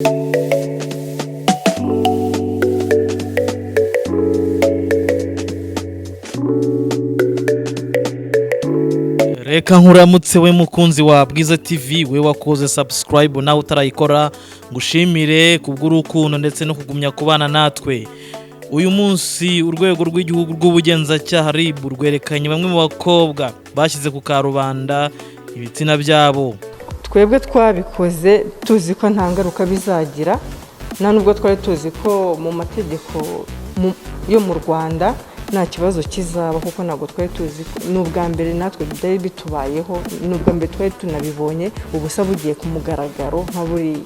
Reka nkuramutse we mukunzi wa Bwiza TV, we wakoze subscribe nawe utarayikora, ngushimire kubw'urukundo ndetse no kugumya kubana natwe. Uyu munsi urwego rw'igihugu rw'ubugenzacyaha RIB rwerekanye bamwe mu bakobwa bashyize ku karubanda ibitsina byabo. Twebwe twabikoze tuzi ko nta ngaruka bizagira, nta nubwo twari tuzi ko mu mategeko yo mu Rwanda nta kibazo kizaba, kuko ntabwo twari tuzi. N'ubwa mbere natwe byari bitubayeho, n'ubwa mbere twari tunabibonye, ubusa bugiye ku mugaragaro nka buriya.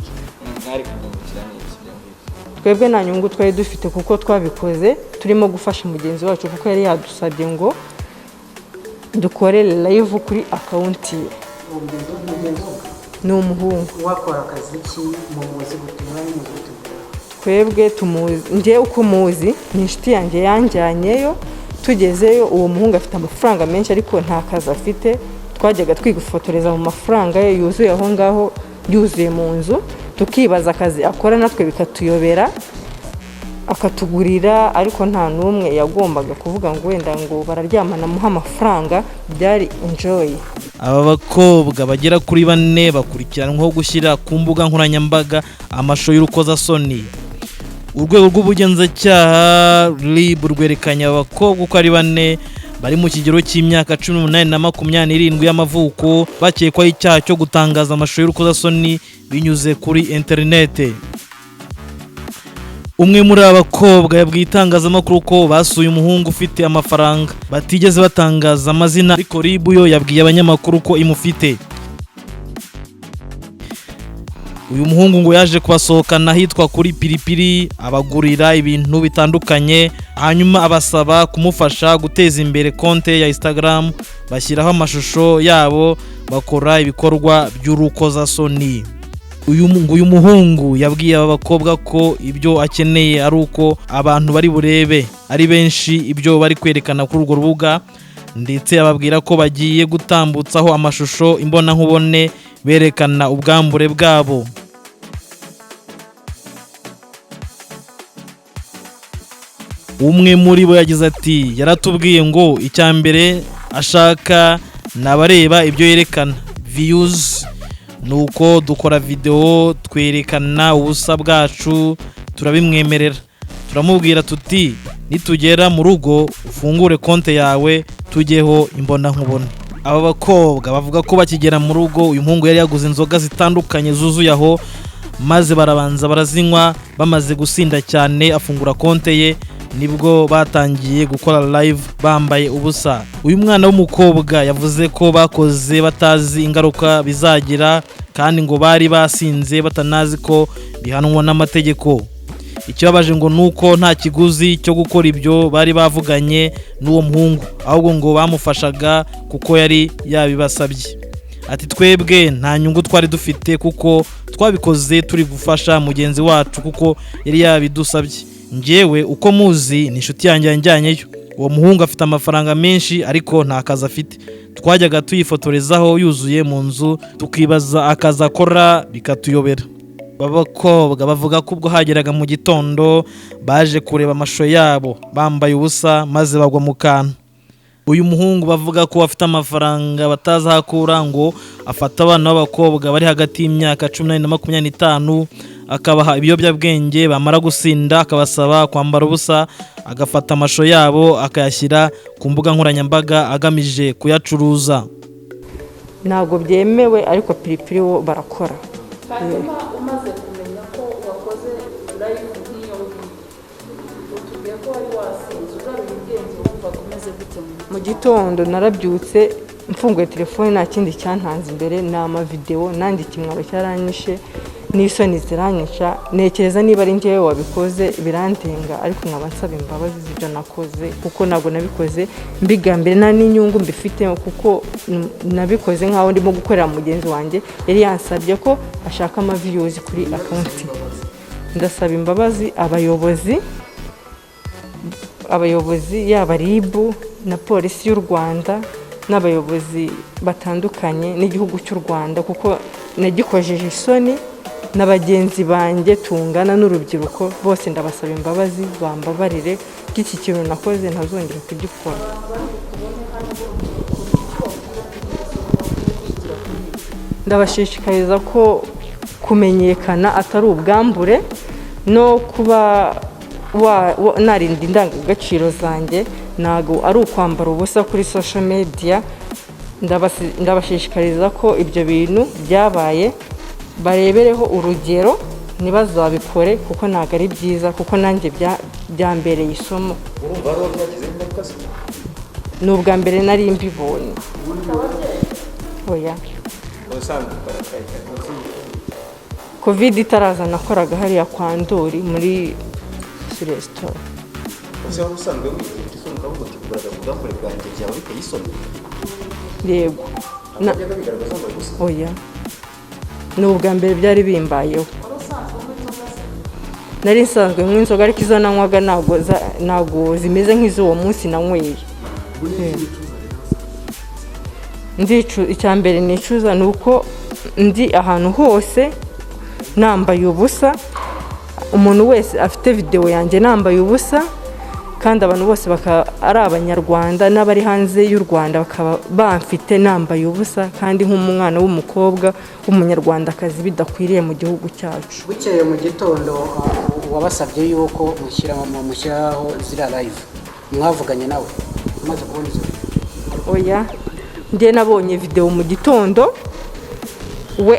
Twebwe nta nyungu twari dufite kuko twabikoze turimo gufasha mugenzi wacu, kuko yari yadusabye ngo dukore live kuri account ye. Ni umuhungu. Wakora akazi ki mu muzi gutumwa n'umuzi? Twebwe tumuzi, nje uko muzi ni inshuti yanjye yanjyanyeyo. Tugezeyo uwo muhungu afite amafaranga menshi ariko nta kazi afite. Twajyaga twigofotoreza mu mafaranga ye yuzuye aho ngaho, yuzuye mu nzu, tukibaza akazi akora natwe bikatuyobera, akatugurira, ariko nta numwe yagombaga kuvuga ngo wenda ngo bararyamana muha amafaranga. Byari enjoy. Aba bakobwa bagera kuri 4 bakurikiranweho gushyira ku mbuga nkoranyambaga amashusho y'urukozasoni. Urwego rw'ubugenzacyaha RIB rwerekanye abakobwa uko ari 4 bari mu kigero cy'imyaka 18 na 27 y'amavuko, bakekwaho icyaha cyo gutangaza amashusho y'urukozasoni binyuze kuri internet. Umwe muri aba bakobwa yabwiye itangazamakuru ko basuye umuhungu ufite amafaranga, batigeze batangaza amazina, ariko RIB yo yabwiye abanyamakuru ko imufite. Uyu muhungu ngo yaje kubasohokana ahitwa kuri Pilipili, abagurira ibintu bitandukanye, hanyuma abasaba kumufasha guteza imbere konte ya Instagram, bashyiraho amashusho yabo, bakora ibikorwa by'urukozasoni. Uyu muhungu yabwiye aba bakobwa ko ibyo akeneye ari uko abantu bari burebe ari benshi ibyo bari kwerekana kuri urwo rubuga, ndetse ababwira ko bagiye gutambutsaho amashusho imbona nkubone berekana ubwambure bwabo. Umwe muri bo yagize ati, yaratubwiye ngo icyambere ashaka nabareba ibyo yerekana views, nuko dukora video twerekana ubusa bwacu, turabimwemerera, turamubwira tuti nitugera mu rugo ufungure konte yawe tujyeho imbona nkubone. Aba bakobwa bavuga ko bakigera mu rugo uyu muhungu yari yaguze inzoga zitandukanye zuzuye aho, maze barabanza barazinywa, bamaze gusinda cyane afungura konte ye, nibwo batangiye gukora live bambaye ubusa. Uyu mwana w'umukobwa yavuze ko bakoze batazi ingaruka bizagira, kandi ngo bari basinze batanazi ko bihanwa n'amategeko. Ikibabaje ngo nuko nta kiguzi cyo gukora ibyo bari bavuganye n'uwo muhungu, ahubwo ngo bamufashaga kuko yari yabibasabye. Ati twebwe nta nyungu twari dufite kuko twabikoze turi gufasha mugenzi wacu kuko yari yabidusabye. Njyewe uko muzi ni inshuti yanjye yanjyanyeyo. Uwo muhungu afite amafaranga menshi ariko nta kazi afite. Twajyaga tuyifotorezaho yuzuye mu nzu, tukibaza akazi akora bikatuyobera. Babakobwa bavuga ko ubwo hageraga mu gitondo baje kureba amashusho yabo bambaye ubusa, maze bagwa mu kantu. Uyu muhungu bavuga ko afite amafaranga batazakura, ngo afata abana b'abakobwa bari hagati y'imyaka 18 na 25, akabaha ibiyobyabwenge, bamara gusinda akabasaba kwambara ubusa, agafata amashusho yabo akayashyira ku mbuga nkoranyambaga agamije kuyacuruza. Ntabwo byemewe, ariko Pilipili wo barakora. Hanyuma umaze kumenya ko wakoze live nk'iyo, utubwiye ko wari wasinze, ugaruye ubwenge wumva kumeze gute? Mu gitondo narabyutse mfunguye telefone, nta kindi cyantanze imbere, ni amavideo, nanjye ikimwaro cyaranyishe n'isoni ziranyica. Nekereza niba ari njyewe wabikoze birandenga, ariko nkaba nsaba imbabazi z'ibyo nakoze, kuko ntabwo nabikoze mbigambire, nta n'inyungu mbifite, kuko nabikoze nkaho ndimo gukorera mugenzi wanjye. Yari yansabye ko ashaka ama views kuri account. Ndasaba imbabazi abayobozi yaba RIB na polisi y'u Rwanda n'abayobozi batandukanye n'igihugu cy'u Rwanda, kuko nagikojeje isoni na bagenzi banjye tungana n'urubyiruko bose ndabasaba imbabazi, bambabarire ko iki kintu nakoze ntazongera kugikora. Ndabashishikariza ko kumenyekana atari ubwambure no kuba narinda indangagaciro zanjye, ntabwo ari ukwambara ubusa kuri social media. Ndabashishikariza ko ibyo bintu byabaye barebereho urugero, ntibazabikore kuko ntabwo ari byiza, kuko nanjye byambereye isomo. Ni ubwa mbere nari mbibonye. Oya, covid itaraza nakoraga hariya kwa Ndori muri resitora. Yego. Oya, ni ubwa mbere byari bimbayeho. Nari nsanzwe nywa inzoga ariko izo nanywaga ntabwo zimeze nk'iz'uwo munsi nanyweye. Icya mbere nicuza ni uko ndi ahantu hose nambaye ubusa, umuntu wese afite videwo yanjye nambaye ubusa, kandi abantu bose bakaba ari abanyarwanda n'abari hanze y'u Rwanda bakaba bamfite nambaye ubusa, kandi nk'umwana w'umukobwa w'umunyarwandakazi bidakwiriye mu gihugu cyacu. Bukeye mu gitondo wabasabye yuko mushyiraho ziriya live, mwavuganye nawe umaze kubona izo? Oya, njye nabonye videwo mu gitondo, we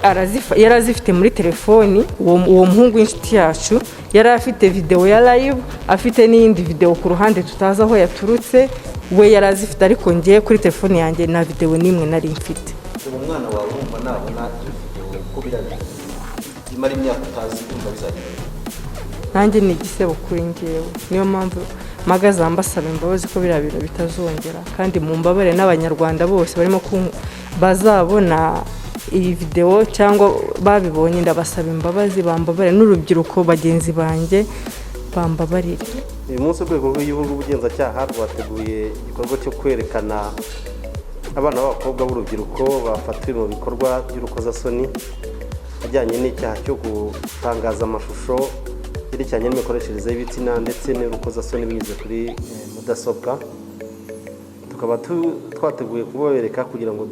yari azifite muri telefoni. Uwo muhungu w'inshuti yacu yari afite videwo ya live, afite n'iyindi videwo ku ruhande tutazi aho yaturutse, we yari azifite, ariko njye kuri telefoni yanjye nta videwo n'imwe nari mfite. Umwana wawe wumva nabona videwo ko imara imyaka utazi kumva bizagenda? Nanjye ni igisebo kuri njyewe, niyo mpamvu mpagaze mbasaba imbabazi ko biriya bintu bitazongera, kandi mu mbabare n'abanyarwanda bose barimo bazabona iyi videwo cyangwa babibonye, ndabasaba imbabazi, bambabare, n'urubyiruko bagenzi banjye bambabarire. Uyu munsi urwego rw'igihugu rw'ubugenzacyaha rwateguye igikorwa cyo kwerekana abana b'abakobwa b'urubyiruko bafatiwe mu bikorwa by'urukozasoni bijyanye n'icyaha cyo gutangaza amashusho yerekeranye n'imikoreshereze y'ibitsina ndetse n'urukozasoni binyuze kuri mudasobwa. Tukaba twateguye kubereka kugira ngo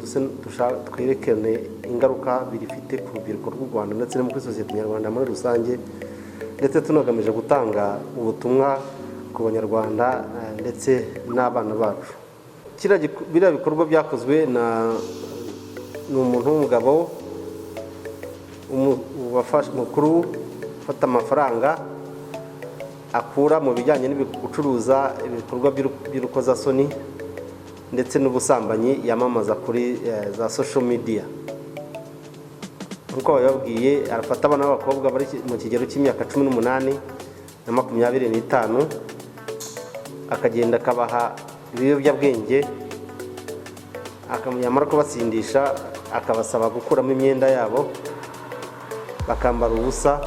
twerekane ingaruka birifite ku rubyiruko rw'u Rwanda ndetse no muri sosiyete nyarwanda muri rusange, ndetse tunagamije gutanga ubutumwa ku banyarwanda ndetse n'abana bacu. Biriya bikorwa byakozwe ni umuntu w'umugabo mukuru ufata amafaranga akura mu bijyanye no gucuruza ibikorwa by'urukozasoni ndetse n'ubusambanyi yamamaza kuri za social media. Nk'uko babibabwiye, arafata abana b'abakobwa bari mu kigero cy'imyaka 18 na 25, akagenda akabaha ibiyobyabwenge, akamyamara kubasindisha, akabasaba gukuramo imyenda yabo, bakambara ubusa,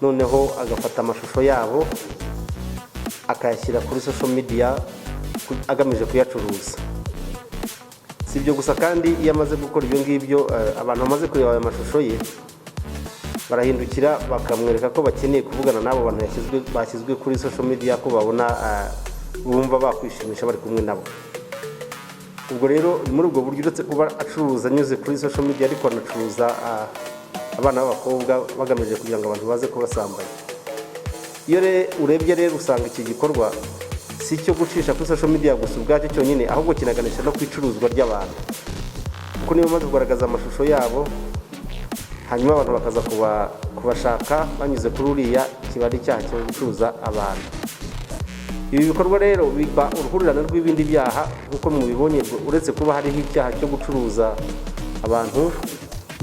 noneho agafata amashusho yabo akayashyira kuri social media agamije kuyacuruza. Si ibyo gusa kandi, iyo amaze gukora ibyo ngibyo, abantu bamaze kureba aya mashusho ye barahindukira bakamwereka ko bakeneye kuvugana n'abo bantu bashyizwe kuri social media, ko babona bumva bakwishimisha bari kumwe nabo. Ubwo rero muri ubwo buryo, uretse kuba acuruza anyuze kuri social media, ariko anacuruza abana b'abakobwa bagamije kugira ngo abantu baze kubasambanya. Iyo urebye rero usanga iki gikorwa si cyo gucisha kuri social media gusa ubwacyo cyonyine, ahubwo kinaganisha no kwicuruzwa ry'abantu, kuko niba bamaze kugaragaza amashusho yabo hanyuma abantu bakaza kubashaka banyuze kuri uriya, kiba ari icyaha cyo gucuruza abantu. Ibi bikorwa rero biba uruhurirane rw'ibindi byaha, nk'uko mubibonye, uretse kuba hariho icyaha cyo gucuruza abantu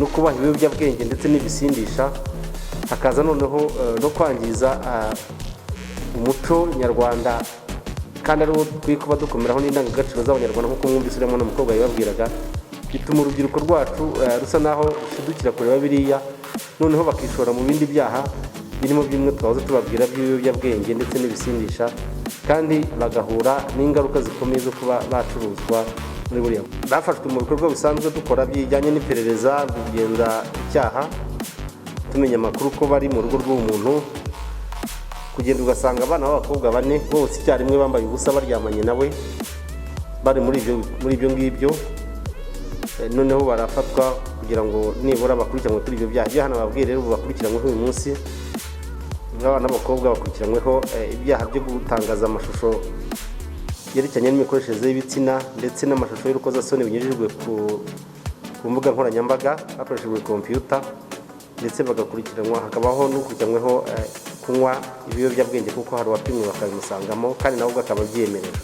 no kubaha ibiyobyabwenge ndetse n'ibisindisha, hakaza noneho no kwangiza umuco nyarwanda, kandi ariwo dukwiye kuba dukomeraho n'indangagaciro z'abanyarwanda, nk'uko mwumvise urimo n'umukobwa yababwiraga. Bituma urubyiruko rwacu rusa naho rushidukira kureba biriya, noneho bakishora mu bindi byaha birimo bimwe twahoze tubabwira by'ibiyobyabwenge ndetse n'ibisindisha, kandi bagahura n'ingaruka zikomeye zo kuba bacuruzwa muri buriya. Bafashwe mu bikorwa bisanzwe dukora bijyanye n'iperereza, kugenza icyaha, tumenya amakuru ko bari mu rugo rw'umuntu, kugenda ugasanga abana b'abakobwa 4 bose icyarimwe bambaye ubusa baryamanye nawe bari muri ibyo ngibyo. Noneho barafatwa kugira ngo nibura bakurikiranwe kuri ibyo byaha nababwiye rero bakurikiranyweho uyu munsi. Abana b'abakobwa bakurikiranyweho ibyaha byo gutangaza amashusho yerekeranye n'imikoreshereze y'ibitsina ndetse n'amashusho y'urukozasoni binyujijwe ku mbuga nkoranyambaga hakoreshejwe kompiyuta, ndetse bagakurikiranwa hakabaho n'ukurikiranyweho kunywa ibiyobyabwenge kuko hari uwapimwe bakabimusangamo kandi nawe akaba abyemerewe.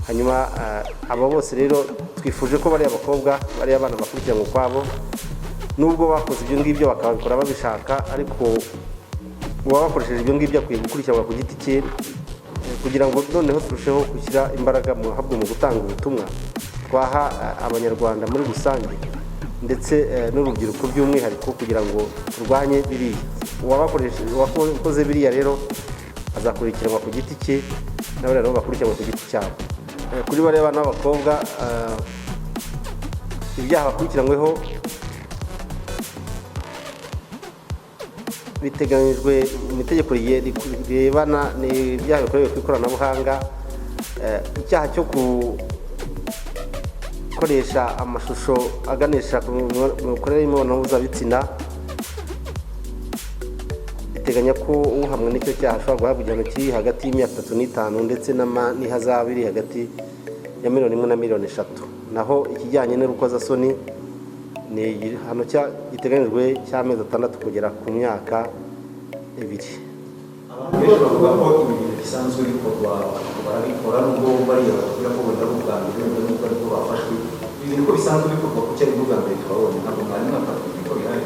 Hanyuma abo bose rero twifuje ko bari abakobwa bari abana bakurikiranwa kwabo, nubwo bakoze ibyo ngibyo bakabikora babishaka, ariko uwabakoresheje ibyo ngibyo akwiye gukurikiranwa ku giti cye kugira ngo noneho turusheho gushyira imbaraga mu gutanga ubutumwa twaha abanyarwanda muri rusange ndetse n'urubyiruko by'umwihariko kugira ngo turwanye biriya. Uwakoze biriya rero azakurikiranwa ku giti cye n'abari nabo bakurikiranwa ku giti cyabo. Kuri bariya bana b'abakobwa ibyaha bakurikiranyweho biteganyijwe mu itegeko rirebana n'ibyaha bikorewe ku ikoranabuhanga. Icyaha cyo gukoresha amashusho aganisha ku mikorere y'imibonano mpuzabitsina biteganya ko uhamwe n'icyo cyaha ashobora guhabwa igihano kiri hagati y'imyaka 3 n'5 ndetse n'ihazabu iri hagati ya $1 na $3. Naho ikijyanye n'urukozasoni ni igihano giteganyijwe cy'amezi 6 kugera ku myaka 2. Abantu bavuga ko ibintu bisanzwe bikorwa barabikora nubwo bariya bavuga ko wenda ubwa mbere nubwo ariko bafashwe ibintu ko bisanzwe bikorwa ku cyari ubwa mbere twabonye ntabwo mwari mwafata ko bihari.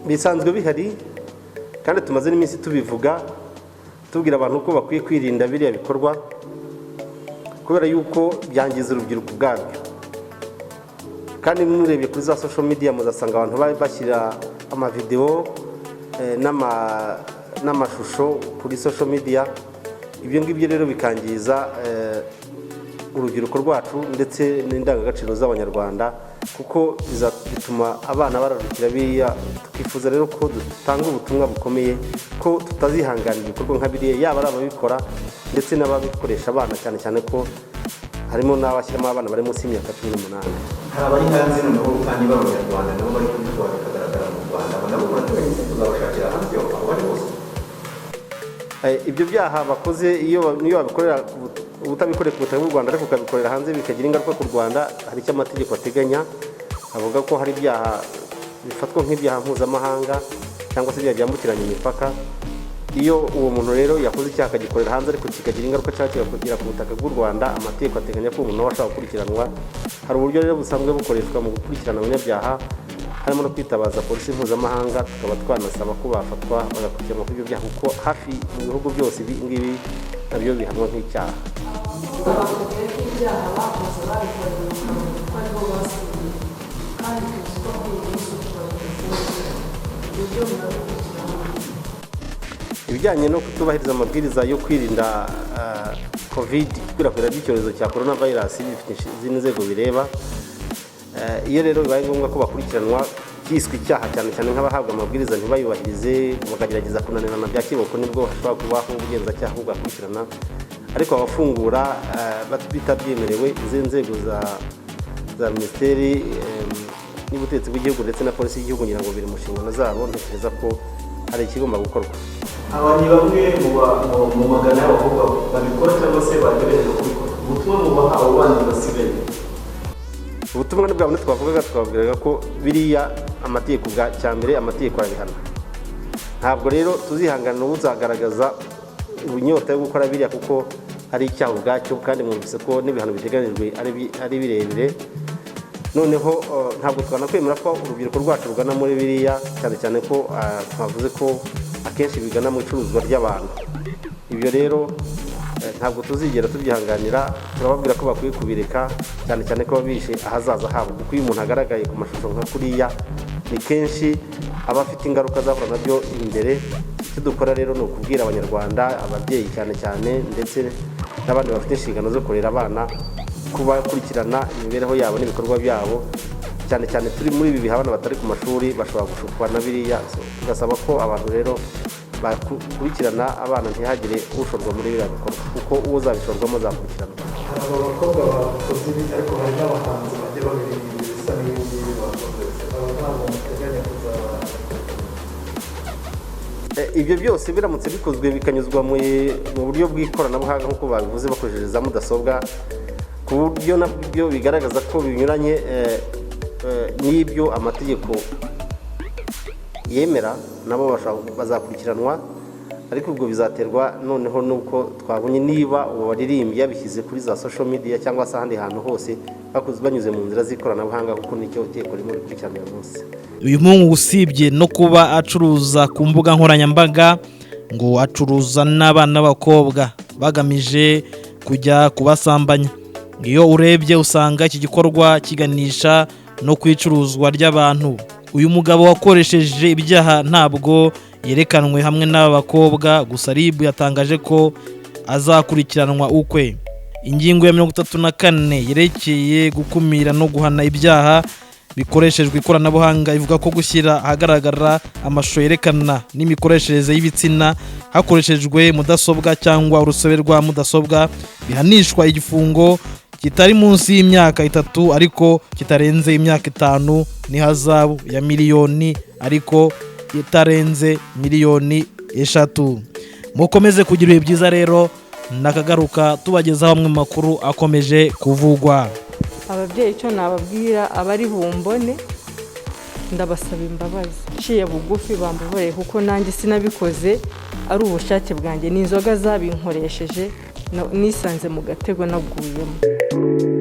Bisanzwe bihari kandi tumaze n'iminsi tubivuga tubwira abantu ko bakwiye kwirinda biriya bikorwa kubera yuko byangiza urubyiruko bwabyo. Kandi murebye kuri za social media muzasanga abantu bashyira amavideo n'amashusho kuri social media. Ibyo ngibyo rero bikangiza urubyiruko rwacu ndetse n'indangagaciro z'abanyarwanda kuko bizatuma abana bararukira biriya. Tukifuza rero ko dutanga ubutumwa bukomeye ko tutazihanganira ibikorwa nka biriya, yaba ari ababikora ndetse n'ababikoresha abana, cyane cyane ko harimo n'abashyiramo abana bari munsi y'imyaka 18. Hari abari hanze noneho kandi b'abanyarwanda nabo bari kubikora bikagaragara mu Rwanda, nabo barateganya kuzabashakira hanze aho bari hose. Ibyo byaha bakoze iyo babikorera ubutabikoreye ku butaka bw'u Rwanda ariko ukabikorera hanze bikagira ingaruka ku Rwanda, hari icyo amategeko ateganya avuga ko hari ibyaha bifatwa nk'ibyaha mpuzamahanga cyangwa se ibyaha byambukiranya imipaka. Iyo uwo muntu rero yakoze icyaha akagikorera hanze ariko kikagira ingaruka cyangwa kikagera ku butaka bw'u Rwanda, amategeko ateganya ko umuntu ashobora gukurikiranwa. Hari uburyo rero busanzwe bukoreshwa mu gukurikirana abanyabyaha, harimo no kwitabaza polisi mpuzamahanga, tukaba twanasaba ko bafatwa bagakurikiranwa kuri ibyo byaha kuko hafi mu bihugu byose ibi ngibi nabyo bihanwa nk'icyaha. Ibijyanye no kutubahiriza amabwiriza yo kwirinda covid, ikwirakwira ry'icyorezo cya coronavirus bifite izindi nzego bireba. Iyo rero bibaye ngombwa ko bakurikiranwa kiswe icyaha, cyane cyane nk'abahabwa amabwiriza ntibayubahirize bakagerageza kunanirana bya kiboko, nibwo hashobora kubaho ubugenzacyaha bwakurikirana. Ariko abafungura bitabyemerewe, izi nzego za minisiteri n'ubutegetsi bw'igihugu ndetse na polisi y'igihugu ngira ngo biri mu nshingano zabo. Ntekereza ko hari ikigomba gukorwa. Aba ni bamwe mu magana y'abakobwa babikora cyangwa se bagerageza kubikora. Ubutumwa mu baha abo bandi basigaye, ubutumwa bwa bundi twababwiraga ko biriya amategeko bwa cyambere amategeko arabihana. Ntabwo rero tuzihanganira uzagaragaza ubunyota yo gukora biriya kuko ari icyaha ubwacyo, kandi mwumvise ko n'ibihano biteganijwe ari birebire. Noneho ntabwo twanakwemera ko urubyiruko rwacu rugana muri biriya, cyane cyane ko twavuze ko akenshi bigana mu icuruzwa ry'abantu. Ibyo rero ntabwo tuzigera tubyihanganira. Turababwira ko bakwiye kubireka, cyane cyane ko babishe ahazaza habo, kuko iyo umuntu agaragaye ku mashusho nka kuriya ni kenshi aba afite ingaruka zahura nabyo imbere. Icyo dukora rero ni ukubwira abanyarwanda, ababyeyi cyane cyane ndetse n'abandi bafite inshingano zo kurera abana, kubakurikirana imibereho yabo n'ibikorwa byabo cyane cyane turi muri ibi bihe abana batari ku mashuri bashobora gushukwa na biriya. Tugasaba ko abantu rero bakurikirana abana ntihagire ushorwa muri biriya bikorwa kuko uwo uzabishorwamo azakurikiranwa. hari aba bakobwa bakoze ibi ariko hari n'abahanzi bagiye babiririmba ibisa n'ibingibi bakoze, aba ntabwo muteganya kuzaba ibyo byose biramutse bikozwe bikanyuzwa mu buryo bw'ikoranabuhanga nk'uko babivuze bakoresheje za mudasobwa, ku buryo nabyo bigaragaza ko binyuranye n'ibyo amategeko yemera, nabo bazakurikiranwa. Ariko ubwo bizaterwa noneho nuko twabonye niba uwo waririmbye yabishyize kuri za social media cyangwa se ahandi hantu hose banyuze mu nzira z'ikoranabuhanga, kuko nicyo itegeko ririmo gukurikirana uyu munsi. uyu muhungu usibye no kuba acuruza ku mbuga nkoranyambaga ngo acuruza n'abana b'abakobwa bagamije kujya kubasambanya. Iyo urebye usanga iki gikorwa kiganisha no kwicuruzwa ry'abantu. Uyu mugabo wakoresheje ibyaha ntabwo yerekanwe hamwe n'aba bakobwa, gusa RIB yatangaje ko azakurikiranwa ukwe. Ingingo ya 34 yerekeye gukumira no guhana ibyaha bikoreshejwe ikoranabuhanga ivuga ko gushyira ahagaragara amashusho yerekana n'imikoreshereze y'ibitsina hakoreshejwe mudasobwa cyangwa urusobe rwa mudasobwa bihanishwa igifungo kitari munsi y'imyaka 3 ariko kitarenze imyaka 5 n'ihazabu ya miliyoni ariko itarenze miliyoni 3. Mukomeze kugira ibihe byiza rero, nakagaruka tubagezaho amwe makuru akomeje kuvugwa. Ababyeyi icyo nababwira abari bumbone ndabasaba imbabazi, ciye bugufi bambabarire kuko nanjye sinabikoze ari ubushake bwanjye, ni inzoga zabinkoresheje nisanze mu gatego naguyemo.